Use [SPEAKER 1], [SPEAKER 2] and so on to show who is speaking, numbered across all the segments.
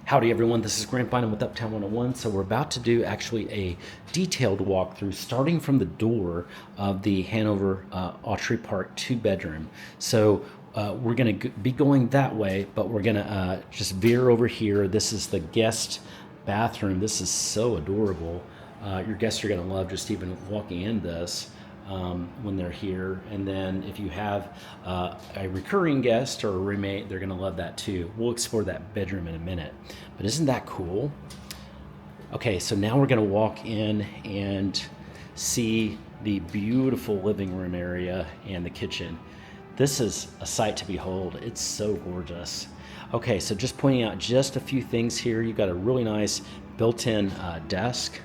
[SPEAKER 1] Howdy everyone, this is Grant Bynum with Uptown 101. So we're about to do actually a detailed walkthrough starting from the door of the Hanover Autry Park 2-bedroom. So we're going to be going that way, but we're going to just veer over here. This is the guest bathroom. This is so adorable. Your guests are going to love just even walking in this. When they're here. And then if you have a recurring guest or a roommate, they're going to love that too. We'll explore that bedroom in a minute. But isn't that cool? Okay, so now we're going to walk in and see the beautiful living room area and the kitchen. This is a sight to behold. It's so gorgeous. Okay, so just pointing out just a few things here. You've got a really nice built-in desk,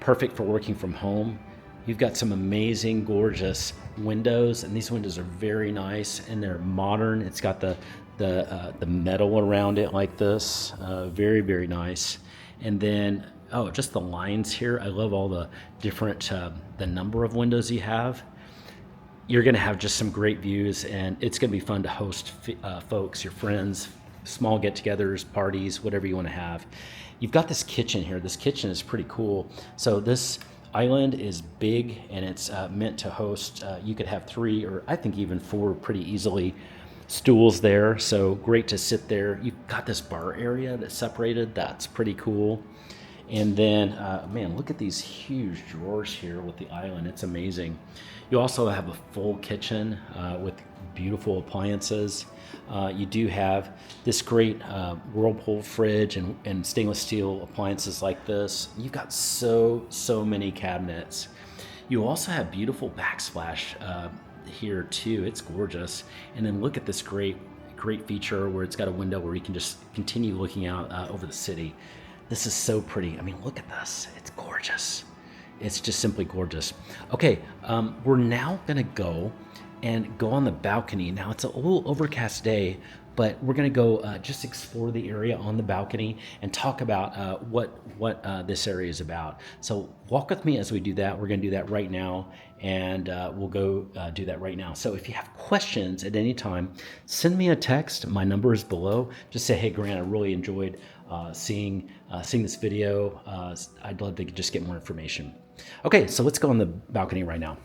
[SPEAKER 1] perfect for working from home. You've got some amazing, gorgeous windows, and these windows are very nice and they're modern. It's got the metal around it like this, very, very nice. And then, oh, just the lines here. I love all the different, the number of windows you have. You're gonna have just some great views, and it's gonna be fun to host folks, your friends, small get-togethers, parties, whatever you wanna have. You've got this kitchen here. This kitchen is pretty cool. So this island is big, and it's meant to host, you could have 3 or I think even 4 pretty easily stools there, so great to sit there. You've got this bar area that's separated. That's pretty cool. And then, man, look at these huge drawers here with the island. It's amazing. You also have a full kitchen with beautiful appliances. You do have this great Whirlpool fridge and stainless steel appliances like this. You've got so many cabinets. You also have beautiful backsplash here too. It's gorgeous. And then look at this great feature where it's got a window where you can just continue looking out over the city. This is so pretty. I mean, look at this. It's gorgeous. It's just simply gorgeous. Okay, we're now gonna go on the balcony. Now it's a little overcast day, but we're gonna go just explore the area on the balcony and talk about what this area is about. So walk with me as we do that. We're gonna do that right now, and we'll go do that right now. So if you have questions at any time, send me a text. My number is below. Just say, hey Grant, I really enjoyed seeing this video. I'd love to just get more information. Okay, so let's go on the balcony right now.